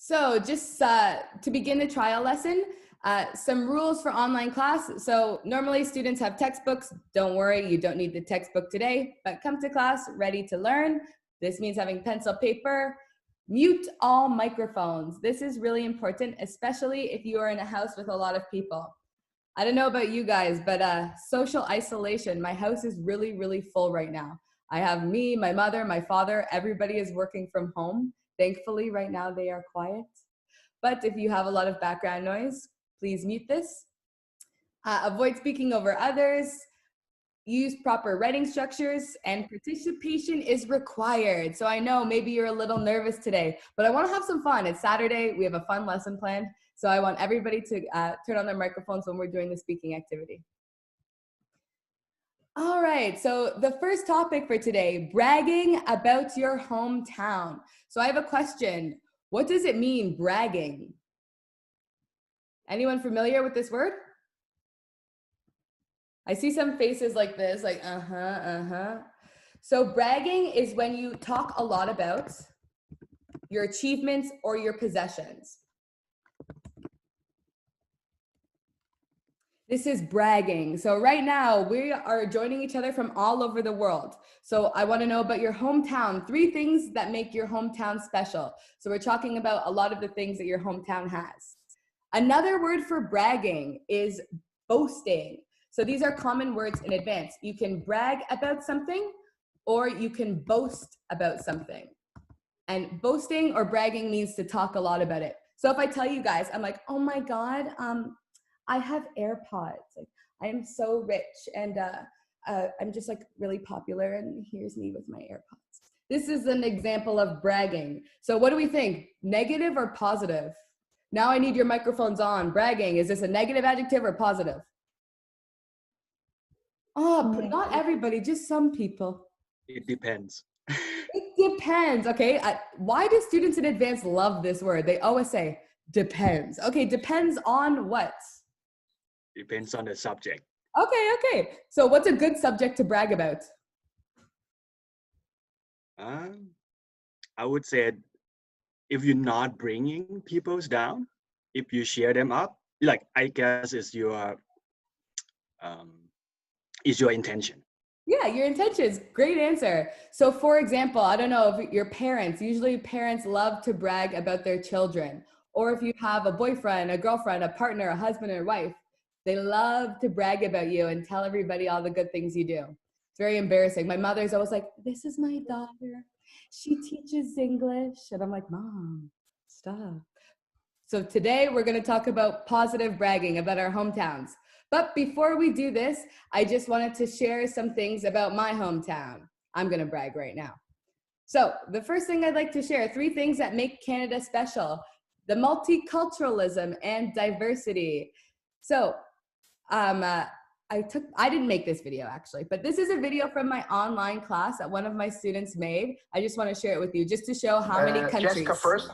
So just to begin the trial lesson, some rules for online class. So normally students have textbooks. Don't worry, you don't need the textbook today, but come to class ready to learn. This means having pencil, paper. Mute all microphones. This is really important, especially if you are in a house with a lot of people. I don't know about you guys, but social isolation. My house is really, really full right now. I have me, my mother, my father, everybody is working from home. Thankfully, right now they are quiet. But if you have a lot of background noise, please mute this. Avoid speaking over others. Use proper writing structures, and participation is required. So I know maybe you're a little nervous today, but I want to have some fun. It's Saturday. We have a fun lesson planned. So I want everybody to turn on their microphones when we're doing the speaking activity. All right, so the first topic for today, bragging about your hometown. So I have a question. What does it mean, bragging? Anyone familiar with this word? I see some faces like this, like So bragging is when you talk a lot about your achievements or your possessions. This is bragging. So right now we are joining each other from all over the world. So I want to know about your hometown, 3 things that make your hometown special. So we're talking about a lot of the things that your hometown has. Another word for bragging is boasting. So these are common words in advance. You can brag about something or you can boast about something. And boasting or bragging means to talk a lot about it. So if I tell you guys, I'm like, oh my God, I have AirPods. Like, I am so rich and I'm just like really popular and here's me with my AirPods. This is an example of bragging. So what do we think? Negative or positive? Now I need your microphones on. Bragging, is this a negative adjective or positive? Oh, not everybody, just some people. It depends. It depends, okay? Why do students in advance love this word? They always say, depends. Okay, depends on what? Depends on the subject. Okay. So what's a good subject to brag about? I would say if you're not bringing people down, if you cheer them up, like I guess is your intention. Yeah, your intentions. Great answer. So for example, I don't know if your parents, usually parents love to brag about their children. Or if you have a boyfriend, a girlfriend, a partner, a husband or wife, they love to brag about you and tell everybody all the good things you do. It's very embarrassing. My mother's always like, this is my daughter. She teaches English. And I'm like, Mom, stop. So today we're going to talk about positive bragging about our hometowns. But before we do this, I just wanted to share some things about my hometown. I'm going to brag right now. So the first thing I'd like to share, 3 things that make Canada special: the multiculturalism and diversity. So I didn't make this video actually, but this is a video from my online class that one of my students made. I just want to share it with you just to show how many countries. Jessica first.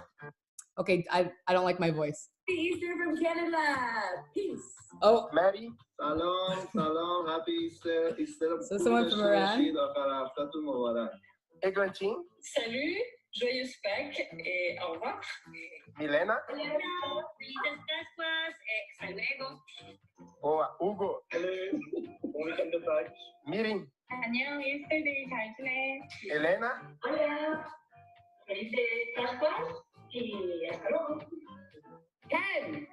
Okay, I don't like my voice. Easter from Canada. Peace. Oh, Maddie. سلام happy Easter. So someone from Iran. Eglantine. Salut, joyeuse Pâques et au revoir. Milena. Felices Pascuas et hasta luego. Boa. Hugo. Bon week-end de Pâques. Mirim. 안녕, Easter 잘 지내. Elena. Hola. Felices Pascuas y hasta luego. Ken.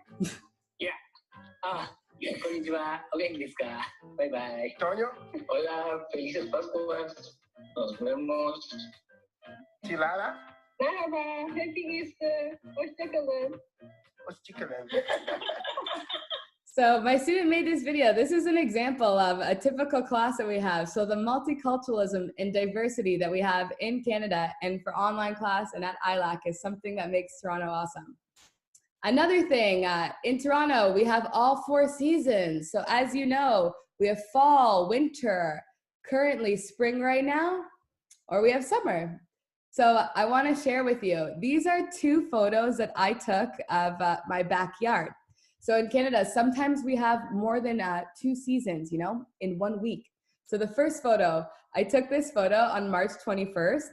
Yeah. Konnichiwa. Okay, desu ka. Bye bye. Tonio. Hola, felices Pascuas. Nos vemos. Tilala. Merhaba, Happy Easter. Hoşçakalın. Hoşçakalın. So my student made this video. This is an example of a typical class that we have. So the multiculturalism and diversity that we have in Canada and for online class and at ILAC is something that makes Toronto awesome. Another thing, in Toronto, we have all 4 seasons. So as you know, we have fall, winter, currently spring right now, or we have summer. So I want to share with you, these are 2 photos that I took of my backyard. So in Canada, sometimes we have more than 2 seasons, in 1 week. So the first photo, I took this photo on March 21st,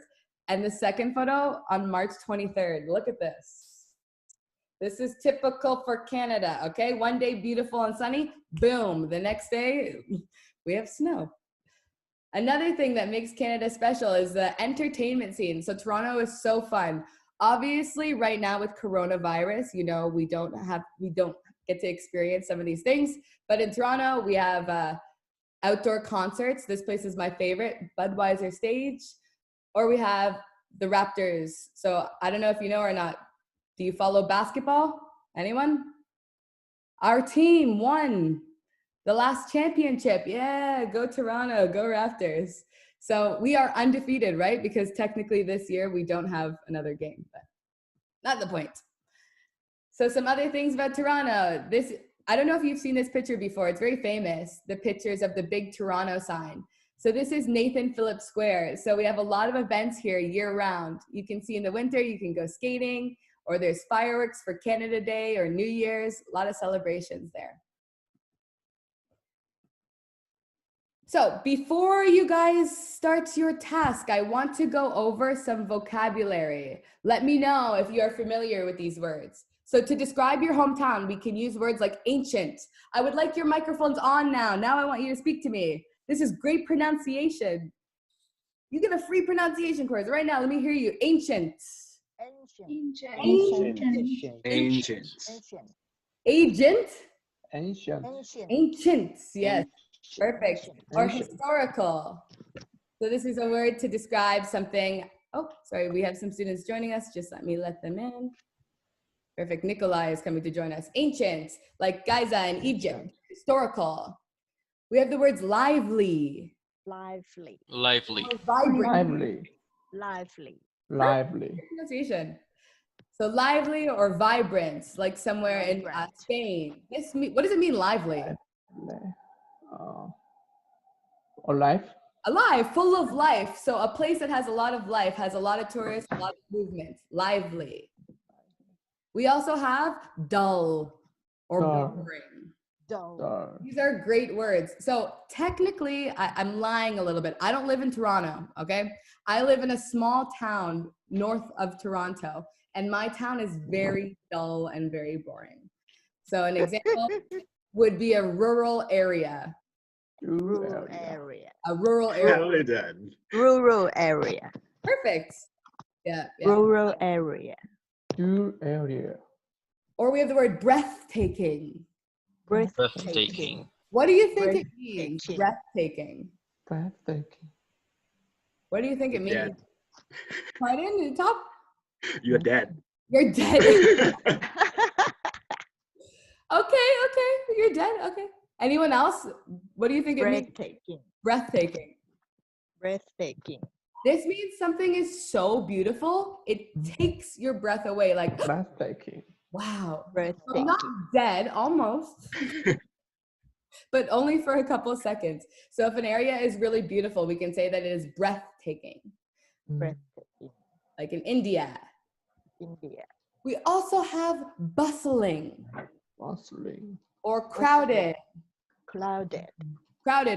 and the second photo on March 23rd. Look at this. This is typical for Canada, okay? One day beautiful and sunny, boom. The next day, we have snow. Another thing that makes Canada special is the entertainment scene. So Toronto is so fun. Obviously, right now with coronavirus, you know, we don't get to experience some of these things. But in Toronto, we have outdoor concerts. This place is my favorite, Budweiser Stage. Or we have the Raptors. So I don't know if you know or not. Do you follow basketball? Anyone? Our team won the last championship. Yeah, go Toronto, go Raptors. So we are undefeated, right? Because technically this year we don't have another game, but not the point. So some other things about Toronto. I don't know if you've seen this picture before. It's very famous, the pictures of the big Toronto sign. So this is Nathan Phillips Square. So we have a lot of events here year round. You can see in the winter, you can go skating, or there's fireworks for Canada Day or New Year's, a lot of celebrations there. So before you guys start your task, I want to go over some vocabulary. Let me know if you are familiar with these words. So to describe your hometown, we can use words like ancient. I would like your microphones on now. Now I want you to speak to me. This is great pronunciation. You get a free pronunciation course right now. Let me hear you. Ancient. Ancient. Ancient. Agent. Ancient. Ancient. Yes. Perfect. Or historical. So this is a word to describe something. Oh, sorry. We have some students joining us. Just let them in. Perfect. Nikolai is coming to join us. Ancient, like Giza in Egypt. Historical. We have the words lively. Lively. Vibrant. Lively. Pronunciation. So lively or vibrant, like somewhere in Spain. What does it mean, lively? Alive. Alive, full of life. So a place that has a lot of life, has a lot of tourists, a lot of movement. Lively. We also have dull or boring. Dull. These are great words. So technically, I'm lying a little bit. I don't live in Toronto, okay? I live in a small town north of Toronto, and my town is very dull and very boring. So an example would be a rural area. Rural area. A rural area. Rural area. Perfect. Yeah. Rural area. Or we have the word breathtaking. Breathtaking. What do you think it means? Breathtaking. Breathtaking. What do you think it means? Dead. Pardon? The top? You're dead. You're dead. Okay. You're dead. Okay. Anyone else? What do you think it means? Breathtaking. Breathtaking. This means something is so beautiful, it takes your breath away. Like, Breathtaking. wow. Breathtaking. I'm not dead, almost. But only for a couple of seconds. So if an area is really beautiful, we can say that it is breathtaking. Breathtaking. Like in India. India. We also have bustling. Bustling. Or crowded. Crowded.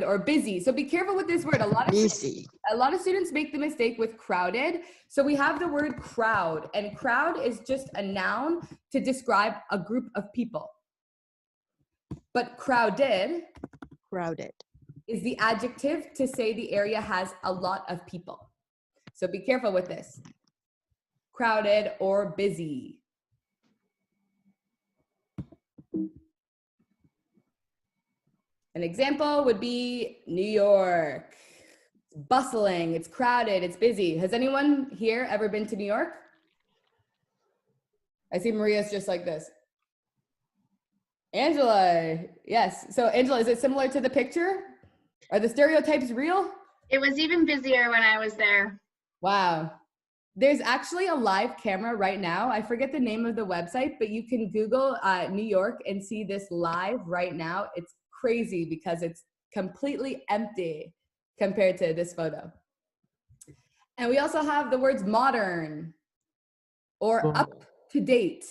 Or busy. So be careful with this word. A lot of students make the mistake with crowded. So we have the word crowd, and crowd is just a noun to describe a group of people. But crowded is the adjective to say the area has a lot of people. So be careful with this. Crowded or busy. An example would be New York. It's bustling, it's crowded, it's busy. Has anyone here ever been to New York? I see Maria's just like this. Angela, yes. So Angela, is it similar to the picture? Are the stereotypes real? It was even busier when I was there. Wow. There's actually a live camera right now. I forget the name of the website, but you can Google New York and see this live right now. It's crazy because it's completely empty compared to this photo. And we also have the words modern or up to date.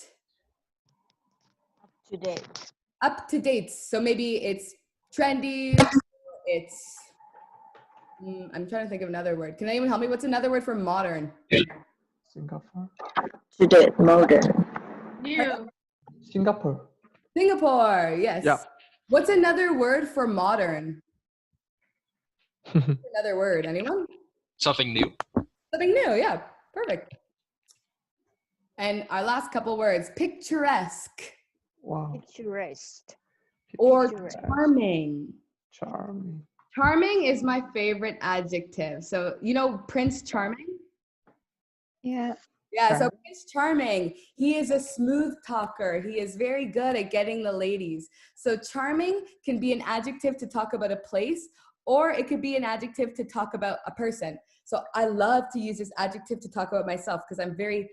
Up to date. So maybe it's trendy, it's, I'm trying to think of another word. Can anyone help me? What's another word for modern? Singapore. To date, modern. New. Singapore. Singapore, yes. Yeah. What's another word for modern? Another word, anyone? Something new. Something new, yeah, perfect. And our last couple words, picturesque. Wow. Picturesque. Or Picturesque. charming. Charming. Charming is my favorite adjective. So, you know Prince Charming? Yeah. Yeah, so Charming. Prince Charming, he is a smooth talker. He is very good at getting the ladies. So charming can be an adjective to talk about a place, or it could be an adjective to talk about a person. So I love to use this adjective to talk about myself because I'm very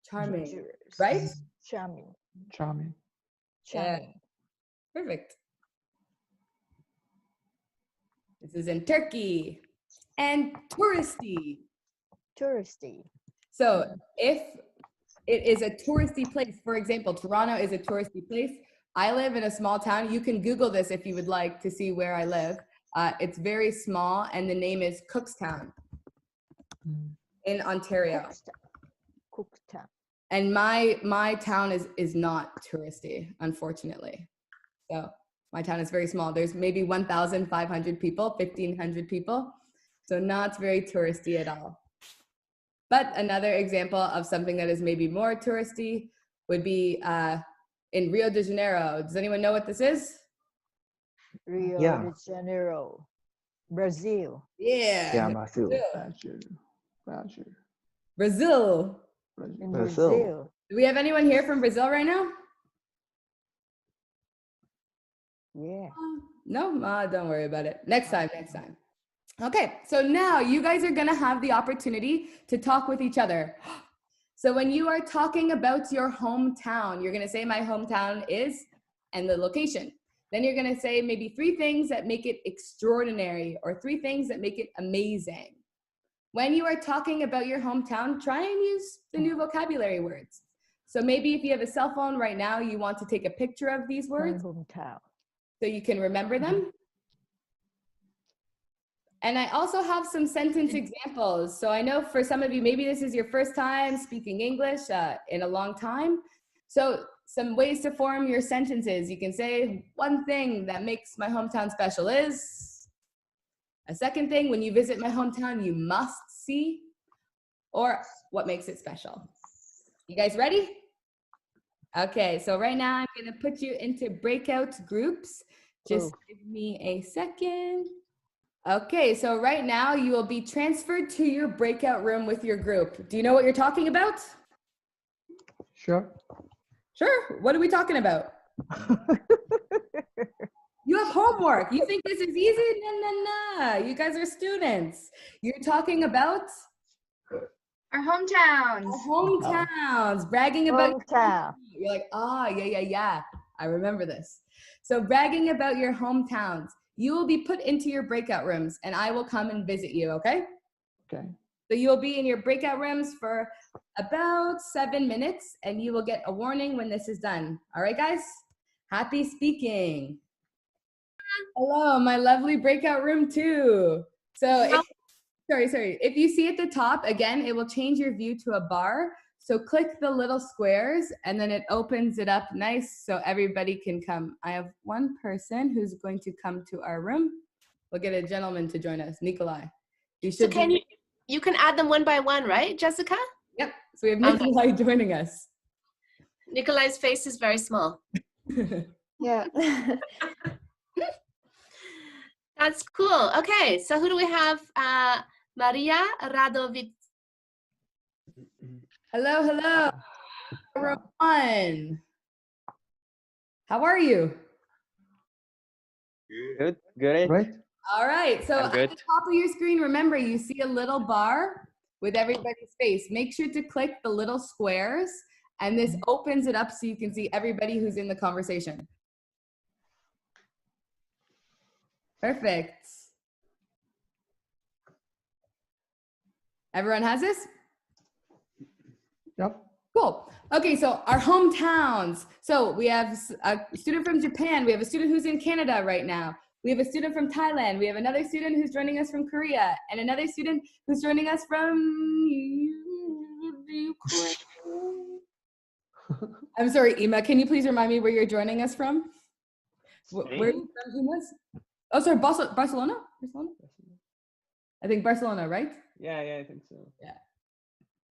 charming, Picturesque. right? Charming. Charming. Yeah. Charming. Perfect. This is in Turkey. And touristy. Touristy. So if it is a touristy place, for example, Toronto is a touristy place. I live in a small town. You can Google this if you would like to see where I live. It's very small, and the name is Cookstown in Ontario. Cookstown. And my town is not touristy, unfortunately. So my town is very small. There's maybe 1,500 people, 1,500 people. So not very touristy at all. But another example of something that is maybe more touristy would be in Rio de Janeiro. Does anyone know what this is? Rio Yeah. de Janeiro. Brazil. Yeah. Yeah, Brazil. Brazil. In Brazil. Brazil. Do we have anyone here from Brazil right now? Yeah. No? Don't worry about it. Next time. Okay, so now you guys are gonna have the opportunity to talk with each other. So when you are talking about your hometown, you're gonna say my hometown is, and the location. Then you're gonna say maybe 3 things that make it extraordinary or 3 things that make it amazing. When you are talking about your hometown, try and use the new vocabulary words. So maybe if you have a cell phone right now, you want to take a picture of these My words hometown. so you can remember them. And I also have some sentence examples. So I know for some of you, maybe this is your first time speaking English in a long time. So some ways to form your sentences. You can say, one thing that makes my hometown special is. A second thing, when you visit my hometown, you must see. Or what makes it special. You guys ready? Okay, so right now I'm gonna put you into breakout groups. Just give me a second. Okay, so right now you will be transferred to your breakout room with your group. Do you know what you're talking about? Sure. Sure, what are we talking about? You have homework. You think this is easy? No. You guys are students. You're talking about? Our hometowns. Our hometowns, bragging about Hometown. You're like, yeah. I remember this. So bragging about your hometowns. You will be put into your breakout rooms and I will come and visit you, okay? Okay. So you'll be in your breakout rooms for about 7 minutes and you will get a warning when this is done. All right, guys? Happy speaking. Hello, my lovely breakout room too. So, if you see at the top, again, it will change your view to a bar. So click the little squares and then it opens it up nice so everybody can come. I have one person who's going to come to our room. We'll get a gentleman to join us, Nikolai. So you can add them one by one, right, Jessica? Yep, so we have Nikolai joining us. Nikolai's face is very small. Yeah. That's cool. Okay, so who do we have? Maria Radovic. Hello, everyone. How are you? Good. Right? All right, so at the good. top of your screen, remember you see a little bar with everybody's face. Make sure to click the little squares and this opens it up so you can see everybody who's in the conversation. Perfect. Everyone has this? Yep. Cool. Okay, so our hometowns. So we have a student from Japan. We have a student who's in Canada right now. We have a student from Thailand. We have another student who's joining us from Korea and another student who's joining us from Ukraine. I'm sorry, Ima, can you please remind me where you're joining us from? Where are you from, Ima? Oh, sorry, Barcelona? Barcelona? I think Barcelona, right? Yeah, I think so. Yeah.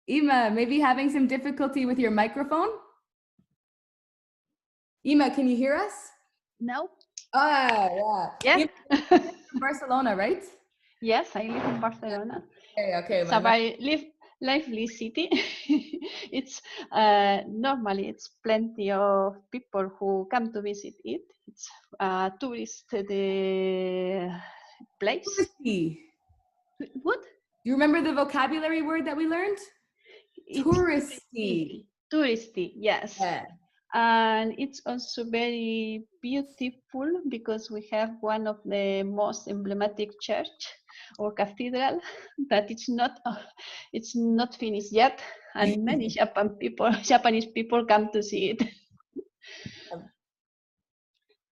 Ima, maybe having some difficulty with your microphone? Ima, can you hear us? No. Yeah. Yes. From Barcelona, right? Yes, I live in Barcelona. Okay. It's a very lively city. It's normally it's plenty of people who come to visit it. It's a tourist place. Touristy. What? Do you remember the vocabulary word that we learned? Touristy. Touristy, yes. Yeah. And it's also very beautiful because we have one of the most emblematic church or cathedral that it's not finished yet, and many Japanese people come to see it.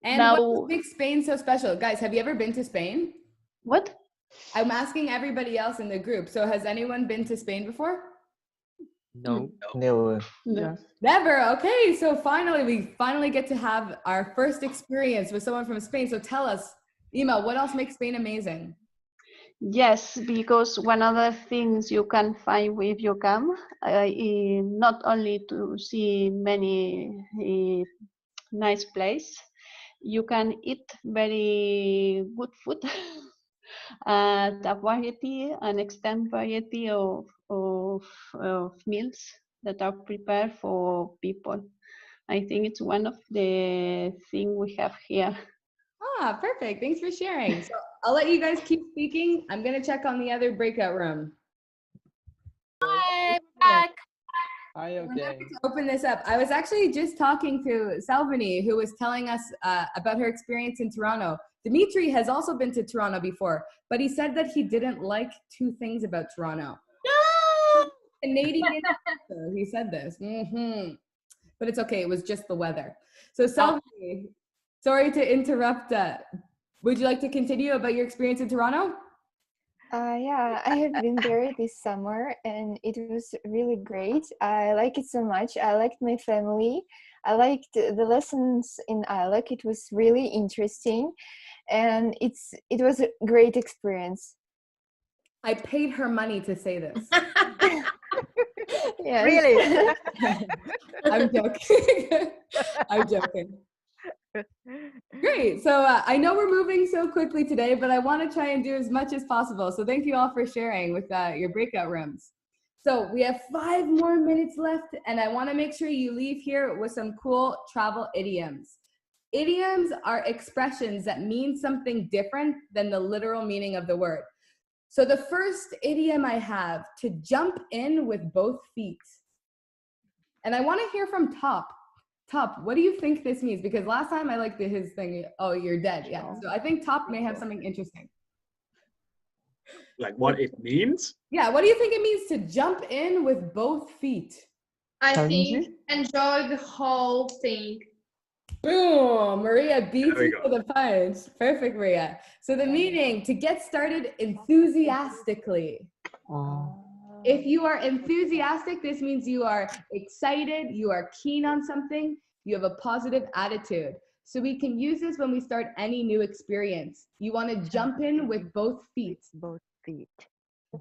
And now, what makes Spain so special? Guys, have you ever been to Spain? What? I'm asking everybody else in the group. So has anyone been to Spain before? No. Never. Yes. Never. Okay, so we finally get to have our first experience with someone from Spain. So tell us, Ima, what else makes Spain amazing? Yes, because one of the things you can find if you come, not only to see many nice place, you can eat very good food, a variety, an extent variety of meals that are prepared for people. I think it's one of the things we have here. Ah, perfect. Thanks for sharing. So I'll let you guys keep speaking. I'm going to check on the other breakout room. Hi, back. Hi, okay. Open this up. I was actually just talking to Salvini, who was telling us about her experience in Toronto. Dimitri has also been to Toronto before, but he said that he didn't like two things about Toronto. No! Canadian, he said this. But it's okay. It was just the weather. So Salvini, sorry to interrupt. Would you like to continue about your experience in Toronto? Yeah, I have been there this summer and it was really great. I like it so much. I liked my family. I liked the lessons in ILAC. It was really interesting and it was a great experience. I paid her money to say this. Yes. Really? I'm joking. I'm joking. Great. So I know we're moving so quickly today, but I want to try and do as much as possible. So thank you all for sharing with your breakout rooms. So we have 5 more minutes left, and I want to make sure you leave here with some cool travel idioms. Idioms are expressions that mean something different than the literal meaning of the word. So the first idiom I have, to jump in with both feet. And I want to hear from Top. Top, what do you think this means? Because last time I liked his thing, oh, you're dead. Yeah. So I think Top may have something interesting. Like what it means? Yeah, what do you think it means to jump in with both feet? I think enjoy the whole thing. Boom! Maria beats you to the punch. Perfect, Maria. So the meaning, to get started enthusiastically. If you are enthusiastic, this means you are excited, you are keen on something, you have a positive attitude. So we can use this when we start any new experience. You want to jump in with both feet. Both feet.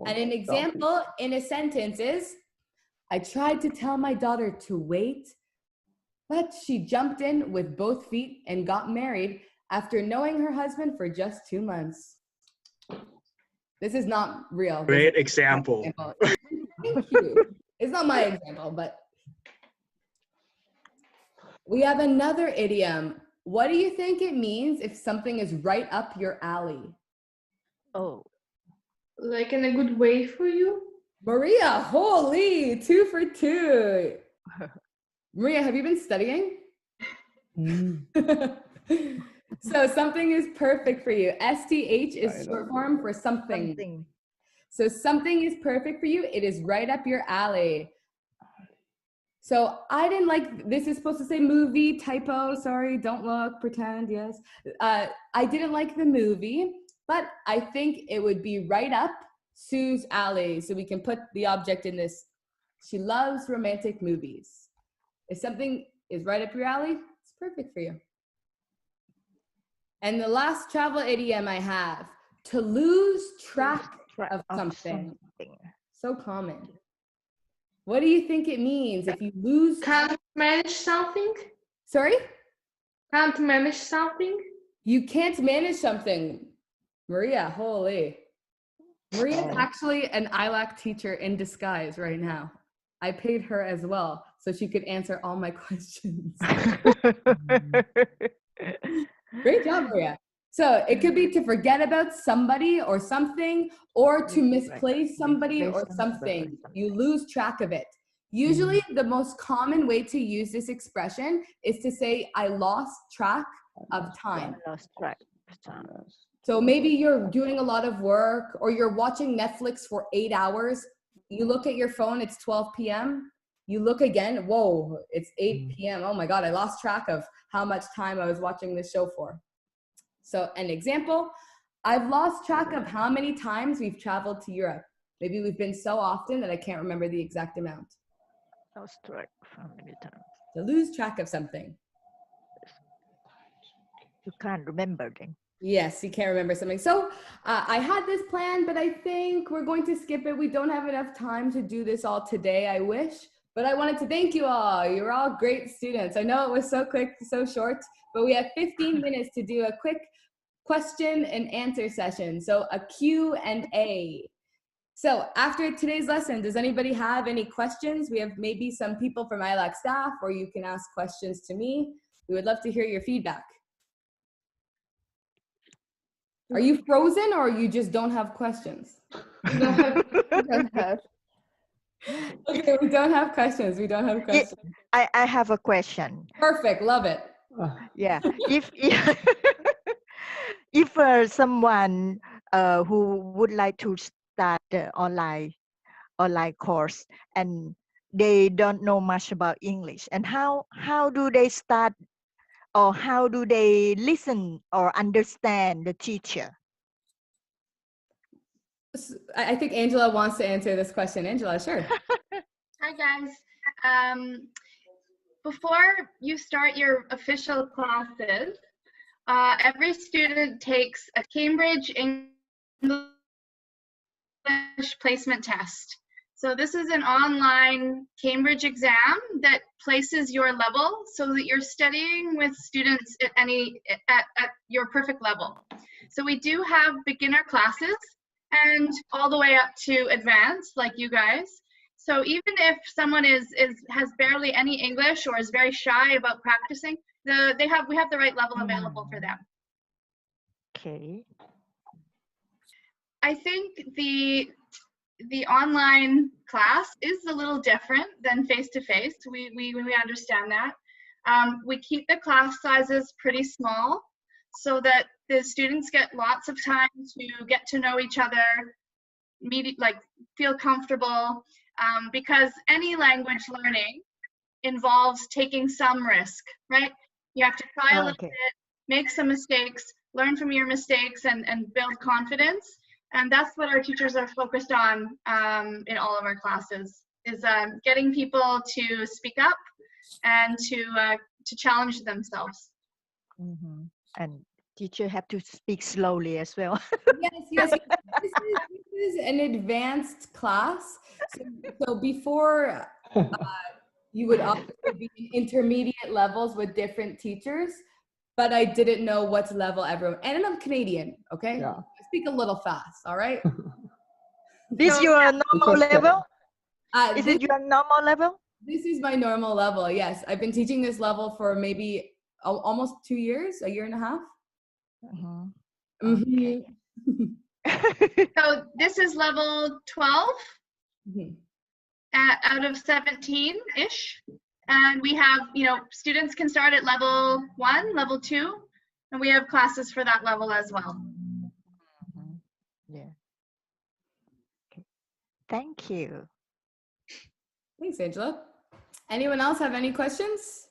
And an example in a sentence is, I tried to tell my daughter to wait, but she jumped in with both feet and got married after knowing her husband for just 2 months. This is not real. Great example. Thank you. It's not my example, but we have another idiom. What do you think it means if something is right up your alley? Oh. Like in a good way for you? Maria, holy, 2 for 2. Maria, have you been studying? So something is perfect for you. STH is short form for something. So something is perfect for you. It is right up your alley. So I didn't like, this is supposed to say movie, typo, sorry, don't look, pretend, yes. I didn't like the movie, but I think it would be right up Sue's alley. So we can put the object in this. She loves romantic movies. If something is right up your alley, it's perfect for you. And the last travel idiom I have, to lose track of something. So common. What do you think it means if you lose? Can't manage something? Sorry? Can't manage something? You can't manage something. Maria, holy. Maria's actually an ILAC teacher in disguise right now. I paid her as well so she could answer all my questions. Great job, Maria. So it could be to forget about somebody or something, or to misplace somebody or something. You lose track of it. Usually the most common way to use this expression is to say, I lost track of time. So maybe you're doing a lot of work or you're watching Netflix for 8 hours. You look at your phone, it's 12 p.m. You look again, whoa, it's 8 p.m. Oh my God, I lost track of how much time I was watching this show for. So an example, I've lost track of how many times we've traveled to Europe. Maybe we've been so often that I can't remember the exact amount. Lost track of how many times. To lose track of something. You can't remember them. Yes, you can't remember something. So I had this plan, but I think we're going to skip it. We don't have enough time to do this all today, I wish. But I wanted to thank you all. You're all great students. I know it was so quick, so short, but we have 15 minutes to do a quick question and answer session. So a Q&A. So after today's lesson, does anybody have any questions? We have maybe some people from ILAC staff, or you can ask questions to me. We would love to hear your feedback. Are you frozen or you just don't have questions? We don't have. Okay, we don't have questions. We don't have questions. I have a question. Perfect. Love it. Yeah. If someone who would like to start the online course and they don't know much about English, and how do they start, or how do they listen or understand the teacher? I think Angela wants to answer this question. Angela, sure. Hi guys. Before you start your official classes, every student takes a Cambridge English placement test. So this is an online Cambridge exam that places your level so that you're studying with students at your perfect level. So we do have beginner classes and all the way up to advanced, like you guys. So even if someone has barely any English or is very shy about practicing, we have the right level available for them. Okay. I think the online class is a little different than face-to-face. We understand that. We keep the class sizes pretty small so that the students get lots of time to get to know each other, feel comfortable, because any language learning involves taking some risk, right? You have to try a little bit, make some mistakes, learn from your mistakes, and build confidence. And that's what our teachers are focused on in all of our classes, is getting people to speak up and to challenge themselves. Mm-hmm. And teacher have to speak slowly as well. Yes. This is an advanced class. So before you would obviously be in intermediate levels with different teachers, but I didn't know what level everyone, and I'm Canadian, okay? Yeah. I speak a little fast, all right? This your normal level? Is it your normal level? This is my normal level, yes. I've been teaching this level for maybe almost 2 years, a year and a half. Okay. So this is level 12 out of 17-ish. And we have, students can start at level 1, level 2, and we have classes for that level as well. Yeah. Okay. Thank you. Thanks, Angela. Anyone else have any questions?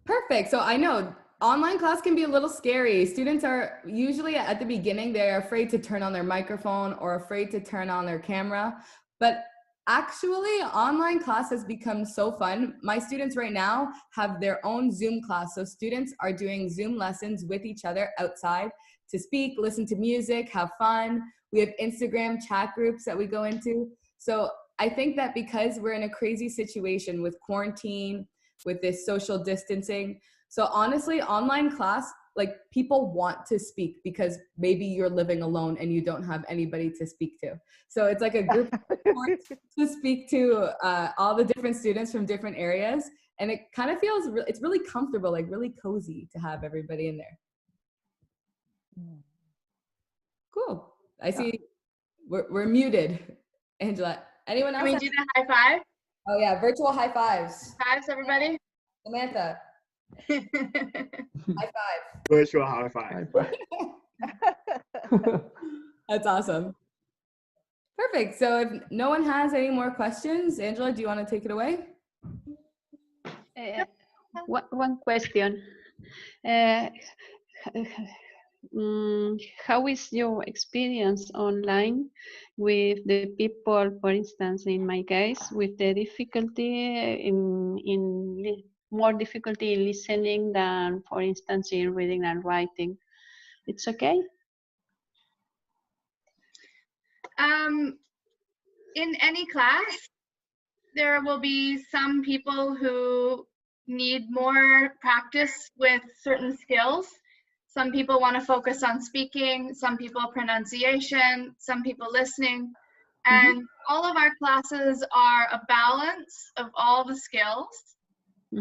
Perfect. So I know online class can be a little scary. Students are usually at the beginning, they're afraid to turn on their microphone or afraid to turn on their camera. But Actually, online class has become so fun. My students right now have their own Zoom class. So students are doing Zoom lessons with each other outside to speak, listen to music, have fun. We have Instagram chat groups that we go into. So I think that because we're in a crazy situation with quarantine, with this social distancing, so honestly, online class, like people want to speak because maybe you're living alone and you don't have anybody to speak to. So it's like a group to speak to all the different students from different areas. And it kind of feels, it's really comfortable, like really cozy to have everybody in there. Cool. I see we're muted. Angela, anyone else? Can we do the high five? Oh yeah, virtual high fives. Fives, everybody. Samantha. High five. Virtual high five. That's awesome. Perfect. So if no one has any more questions, Angela, do you want to take it away? One question. How is your experience online with the people, for instance, in my case, with the difficulty more difficulty in listening than, for instance, in reading and writing? It's okay? In any class, there will be some people who need more practice with certain skills. Some people want to focus on speaking, some people pronunciation, some people listening. And all of our classes are a balance of all the skills.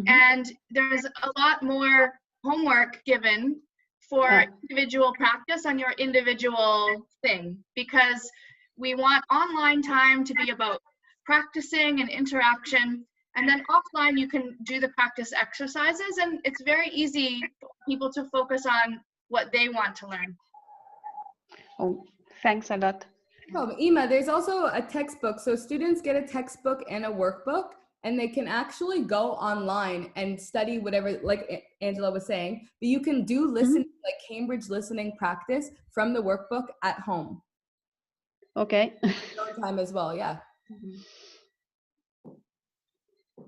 And there's a lot more homework given for individual practice on your individual thing, because we want online time to be about practicing and interaction. And then offline, you can do the practice exercises, and it's very easy for people to focus on what they want to learn. Oh, thanks a lot. Oh, Ima, there's also a textbook. So students get a textbook and a workbook, and they can actually go online and study whatever, like Angela was saying, but you can do listening, like Cambridge listening practice from the workbook at home. Okay. Your time as well, yeah.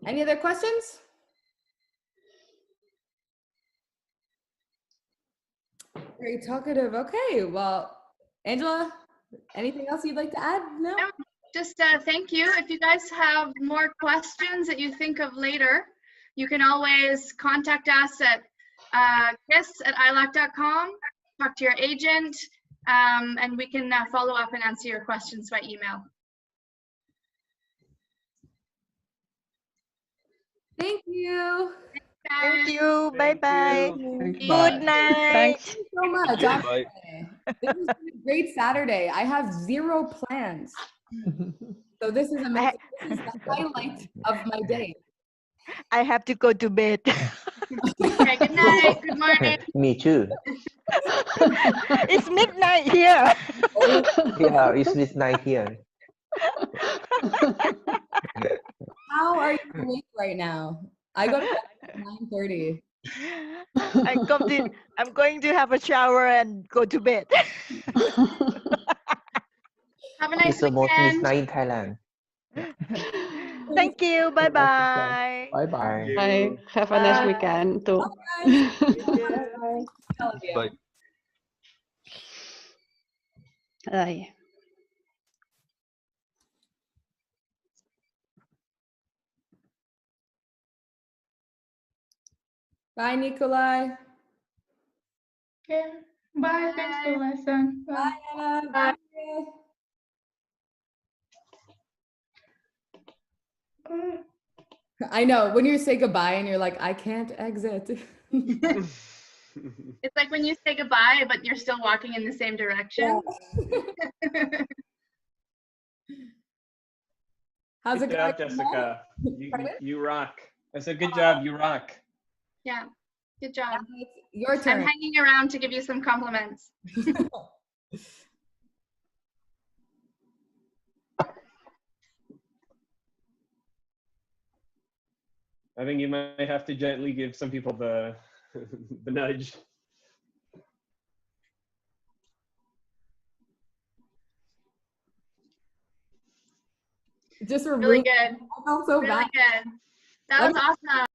Any other questions? Very talkative. Okay, well, Angela, anything else you'd like to add? No? No, just thank you. If you guys have more questions that you think of later, you can always contact us at kiss@ilac.com, talk to your agent, and we can follow up and answer your questions by email. Thank you. Thank you. Bye-bye. Thank you. Good night. Thank you so much. Bye. This has been a great Saturday. I have zero plans. So this is amazing. This is the highlight of my day. I have to go to bed. Okay, good night. Good morning. Me too. It's midnight here. Yeah, it's midnight here. How are you awake right now? I go to bed at 9:30. I'm going to have a shower and go to bed. Have a nice It's almost weekend. midnight in Thailand. Thank you. Bye-bye. Bye-bye. Bye. Have a nice weekend too. Bye. Bye. Bye, Nikolai. Okay. Bye. Thanks for the lesson. Bye, Anna. Bye. I know, when you say goodbye and you're like, I can't exit. It's like when you say goodbye, but you're still walking in the same direction. How's it Good going? job, Jessica. You rock. I said, good job, you rock. Yeah, good job. Your turn. I'm hanging around to give you some compliments. I think you might have to gently give some people the the nudge. Just remove. Really good. I felt so Really bad. good. That Let was awesome.